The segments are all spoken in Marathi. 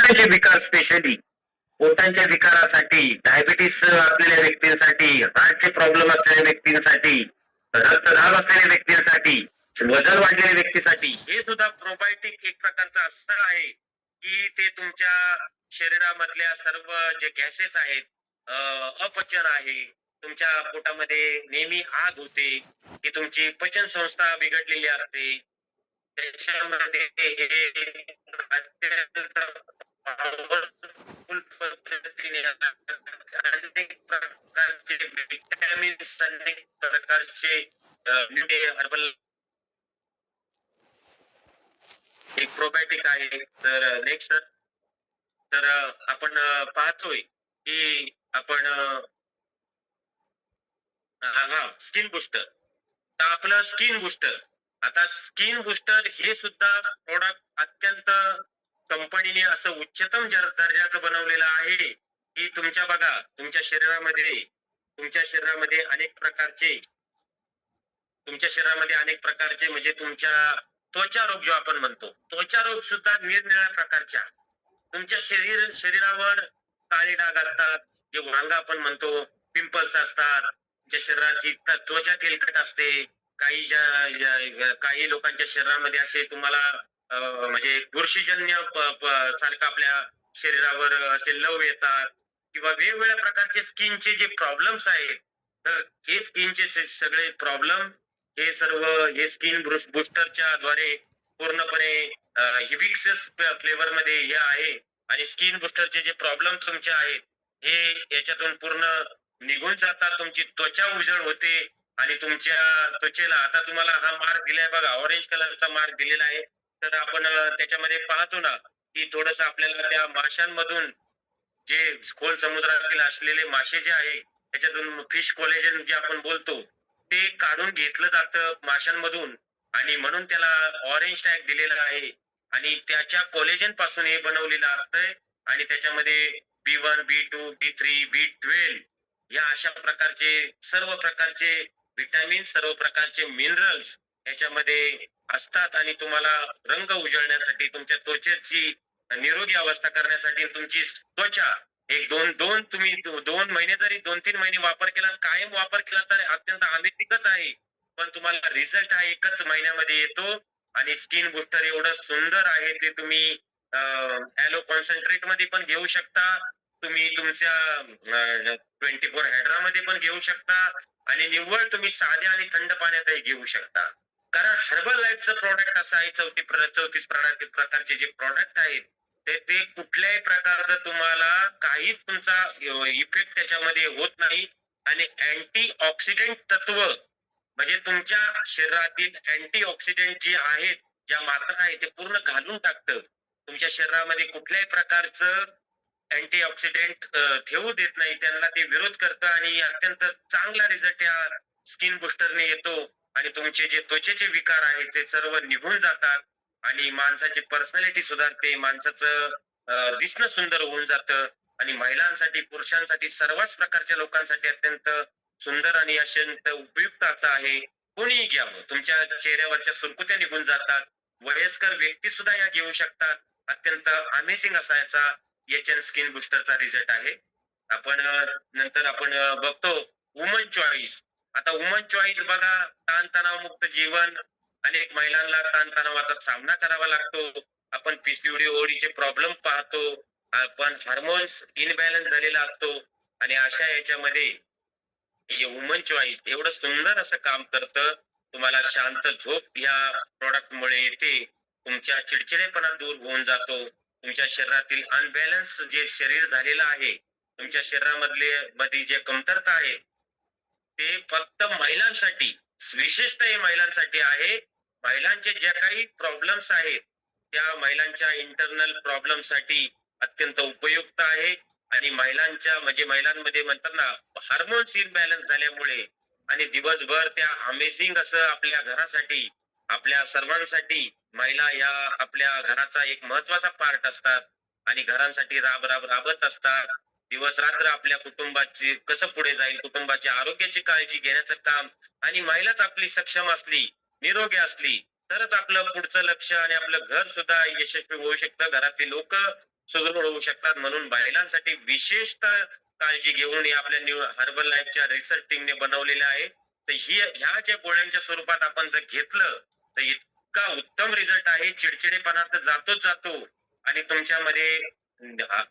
पोटाचे विकार, स्पेशली पोटांच्या विकारासाठी, डायबिटीस असलेल्या व्यक्तींसाठी, हार्टचे प्रॉब्लेम असलेल्या व्यक्तींसाठी, रक्तदाब असलेल्या व्यक्तींसाठी, वजन वाढलेल्या व्यक्तीसाठी हे सुद्धा प्रोबायोटिक एक प्रकारचं असं आहे की ते तुमच्या शरीरामधल्या सर्व जे गॅसेस आहेत, अपचन आहे, तुमच्या पोटामध्ये नेहमी आग होते, की तुमची पचन संस्था बिघडलेली असते, त्याच्यामध्ये हे अत्यंत powerful पद्धतीने अनेक प्रकारचे विटॅमिन्स, अनेक प्रकारचे हर्बल एक प्रोबायोटिक आहे. तर नेक्स्ट तर आपण पाहतोय की आपण स्किन बुस्टर. तर आपलं स्किन बुस्टर, आता स्किन बुस्टर हे सुद्धा प्रोडक्ट अत्यंत कंपनीने असं उच्चतम दर्जाचं बनवलेलं आहे की तुमच्या बघा तुमच्या शरीरामध्ये अनेक प्रकारचे म्हणजे तुमच्या त्वचा रोग जो आपण म्हणतो, त्वचा रोग सुद्धा निरनिराळ्या प्रकारच्या तुमच्या शरीरावर काळे डाग असतात, जे वांगा आपण म्हणतो, पिंपल्स असतात, तुमच्या शरीराची त्वचा तेलकट असते, काही लोकांच्या शरीरामध्ये असे तुम्हाला म्हणजे बुरशीजन्य सारखं आपल्या शरीरावर असे लव येतात, किंवा वेगवेगळ्या प्रकारचे स्किनचे जे प्रॉब्लेम्स आहेत. तर हे स्किनचे सगळे प्रॉब्लेम हे सर्व हे स्किन बुस्टरच्या द्वारे पूर्णपणे हिबिक्सिस फ्लेवर मध्ये हे आहे. आणि स्किन बुस्टरचे जे प्रॉब्लेम तुमचे आहेत हे याच्यातून पूर्ण निघून जातात, तुमची त्वचा उजळ होते. आणि तुमच्या त्वचेला आता तुम्हाला हा मार्क दिलाय बघा, ऑरेंज कलरचा मार्क दिलेला आहे. तर आपण त्याच्यामध्ये पाहतो ना की थोडस आपल्याला त्या माशांमधून जे खोल समुद्रातील असलेले मासे जे आहे त्याच्यातून फिश कोलेजन जे आपण बोलतो ते काढून घेतलं जातं माशांमधून, आणि म्हणून त्याला ऑरेंज टॅग दिलेला आहे. आणि त्याच्या कोलेजन पासून हे बनवलेलं असतंय. आणि त्याच्यामध्ये B1, B2, B3, B12 या अशा प्रकारचे सर्व प्रकारचे विटॅमिन, सर्व प्रकारचे मिनरल्स याच्यामध्ये असतात. आणि तुम्हाला रंग उजळण्यासाठी, तुमच्या त्वचेची निरोगी अवस्था करण्यासाठी, तुमची त्वचा एक दोन दोन तुम्ही 2 महिने जरी 2-3 महिने वापर केला, कायम वापर केला तर अत्यंत अमेझिंगच आहे. पण तुम्हाला रिझल्ट हा 1च महिन्यामध्ये येतो. आणि स्किन बुस्टर एवढं सुंदर आहे ते तुम्ही ॲलो कॉन्सन्ट्रेट मध्ये पण घेऊ शकता, तुम्ही तुमच्या 24 हेड्रामध्ये पण घेऊ शकता, आणि निव्वळ तुम्ही साध्या आणि थंड पाण्यातही घेऊ शकता. कारण हर्बल लाईफचं प्रॉडक्ट असं आहे, 34 प्रकारचे जे प्रॉडक्ट आहेत ते कुठल्याही प्रकारचं तुम्हाला काहीच तुमचा इफेक्ट त्याच्यामध्ये होत नाही. आणि अँटी ऑक्सिडेंट तत्व म्हणजे तुमच्या शरीरातील अँटी ऑक्सिडेंट जे आहेत, ज्या मात्रा आहेत ते पूर्ण घालून टाकतं. तुमच्या शरीरामध्ये कुठल्याही प्रकारचं अँटी ऑक्सिडेंट ठेवू देत नाही, त्यांना ते विरोध करतं. आणि अत्यंत चांगला रिझल्ट या स्किन बुस्टरने येतो. आणि तुमचे जे त्वचेचे विकार आहेत ते सर्व निघून जातात. आणि माणसाची पर्सनॅलिटी सुधारते, माणसाचं दिसणं सुंदर होऊन जातं. आणि महिलांसाठी, पुरुषांसाठी, सर्वच प्रकारच्या लोकांसाठी अत्यंत सुंदर आणि अत्यंत उपयुक्त असं आहे. कोणीही घ्या, तुमच्या चेहऱ्यावरच्या सुरकुत्या निघून जातात. वयस्कर व्यक्ती सुद्धा या घेऊ शकतात. अत्यंत अमेझिंग असा याचा एचएन स्किन बुस्टरचा रिझल्ट आहे. आपण नंतर आपण बघतो वुमन चॉईस. आता वुमन चॉईस बघा, ताणतणाव मुक्त जीवन, अनेक महिलांना ताणतणावाचा सामना करावा लागतो. आपण पीसीओडी ओडीचे प्रॉब्लेम पाहतो, आपण हार्मोन्स इनबॅलन्स झालेला असतो. आणि अशा याच्यामध्ये हे वुमन चॉईस एवढं सुंदर असं काम करतं. तुम्हाला शांत झोप या प्रॉडक्ट मुळे येते, तुमच्या चिडचिडेपणा दूर होऊन जातो, तुमच्या शरीरातील अनबॅलन्स जे शरीर झालेलं आहे, तुमच्या मध्ये जे कमतरता आहे ते फक्त महिलांसाठी, विशेषतः हे महिलांसाठी आहे. महिलांचे ज्या काही प्रॉब्लेम्स आहेत त्या महिलांच्या इंटरनल प्रॉब्लेम साठी अत्यंत उपयुक्त आहे. आणि महिलांच्या म्हणजे महिलांमध्ये म्हणतात ना, हार्मोन्स इनबॅलन्स झाल्यामुळे आणि दिवसभर त्या अमेझिंग असं आपल्या घरासाठी, आपल्या सर्वांसाठी महिला या आपल्या घराचा एक महत्वाचा पार्ट असतात. आणि घरांसाठी राबत असतात. दिवस रात्र आपल्या कुटुंबाची कसं पुढे जाईल, कुटुंबाच्या आरोग्याची काळजी घेण्याचं काम. आणि महिलाच आपली सक्षम असली, निरोगी असली तरच आपलं पुढचं लक्ष आणि आपलं घर सुद्धा यशस्वी होऊ शकतं. घरातली लोक सुदृढ होऊ शकतात. म्हणून महिलांसाठी विशेषतः काळजी घेऊन हे आपल्या न्यू हर्बल लाईफच्या रिसर्च टीमने बनवलेलं आहे. तर ह्या ज्या गोळ्यांच्या स्वरूपात आपण जर घेतलं, तर इतका उत्तम रिझल्ट आहे. चिडचिडेपणा तर जातोच जातो आणि तुमच्यामध्ये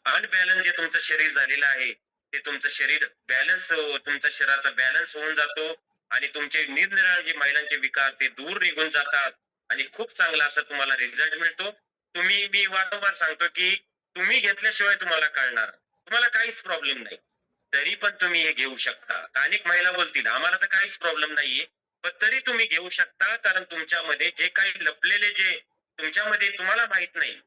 अनबॅलन्स जे तुमचं शरीर झालेलं आहे, ते तुमचं शरीर बॅलन्स तुमच्या शरीराचा बॅलन्स होऊन जातो आणि तुमचे निरनिराळे जे महिलांचे विकार ते दूर निघून जातात आणि खूप चांगला असा तुम्हाला रिझल्ट मिळतो. मी वारंवार सांगतो, की तुम्ही घेतल्याशिवाय तुम्हाला कळणार. तुम्हाला काहीच प्रॉब्लेम नाही. तरी पण तुम्ही हे घेऊ शकता. अनेक महिला बोलतील, "आम्हाला तर काहीच प्रॉब्लेम नाहीये." पण तरी तुम्ही घेऊ शकता कारण तुमच्यामध्ये जे काही लपलेले जे तुमच्यामध्ये तुम्हाला माहीत नाही.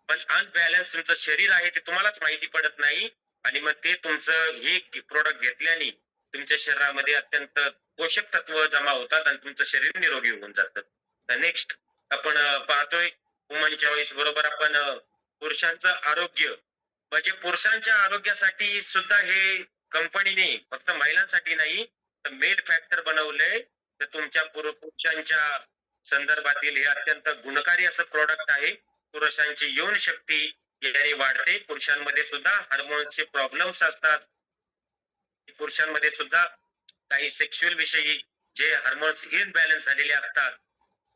पण अनबॅलन्स तुमचं शरीर आहे ते तुम्हालाच माहिती पडत नाही आणि मग ते तुमचं हे प्रॉडक्ट घेतल्याने तुमच्या शरीरामध्ये अत्यंत पोषक तत्व जमा होतात आणि तुमचं शरीर निरोगी होऊन जातं. तर नेक्स्ट आपण पाहतोय वुमन चॉईस बरोबर आपण पुरुषांचं आरोग्य म्हणजे पुरुषांच्या आरोग्यासाठी सुद्धा हे कंपनीने फक्त महिलांसाठी नाही तर मेल फॅक्टर बनवलंय. तर तुमच्या पुरुषांच्या संदर्भातील हे अत्यंत गुणकारी असं प्रॉडक्ट आहे. पुरुषांची यौन शक्ती याने वाढते. पुरुषांमध्ये सुद्धा हार्मोन्सचे प्रॉब्लेम्स असतात. पुरुषांमध्ये सुद्धा काही सेक्शुअल विषयी जे हार्मोन्स इनबॅलन्स झालेले असतात,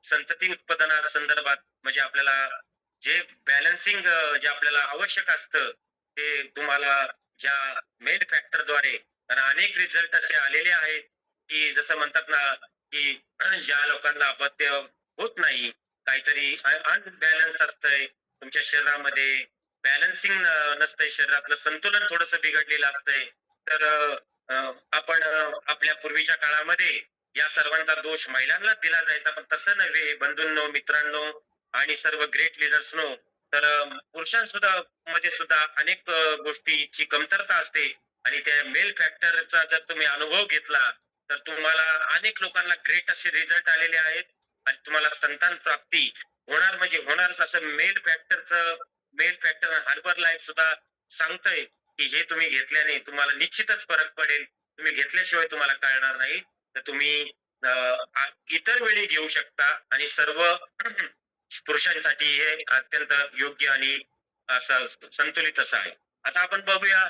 संतती उत्पादनासंदर्भात म्हणजे आपल्याला जे बॅलन्सिंग जे आपल्याला आवश्यक असतं, ते तुम्हाला ज्या मेल फॅक्टरद्वारे कारण अनेक रिझल्ट असे आलेले आहेत, की जसं म्हणतात ना, की ज्या लोकांना अपत्य होत नाही, काहीतरी अनबॅलन्स असतंय तुमच्या शरीरामध्ये, बॅलन्सिंग नसतंय, शरीरातलं संतुलन थोडंसं बिघडलेलं असतंय. तर आपण आपल्या पूर्वीच्या काळामध्ये या सर्वांचा दोष महिलांनाच दिला जायचा, पण तसं नव्हे बंधूंनो, मित्रांनो आणि सर्व ग्रेट लीडर्सनो. तर पुरुषांसुद्धा मध्ये सुद्धा अनेक गोष्टीची कमतरता असते आणि त्या मेल फॅक्टरचा जर तुम्ही अनुभव घेतला, तर तुम्हाला अनेक लोकांना ग्रेट असे रिझल्ट आलेले आहेत आणि तुम्हाला संतान प्राप्ती होणार म्हणजे होणारच असं मेल फॅक्टर हार्बर लाईफ सुद्धा सांगतंय, की हे तुम्ही घेतल्याने तुम्हाला निश्चितच फरक पडेल. तुम्ही घेतल्याशिवाय तुम्हाला कळणार नाही. तर तुम्ही अ, आ इतर वेळी घेऊ शकता आणि सर्व पुरुषांसाठी हे अत्यंत योग्य आणि असं संतुलित असं आहे. आता आपण बघूया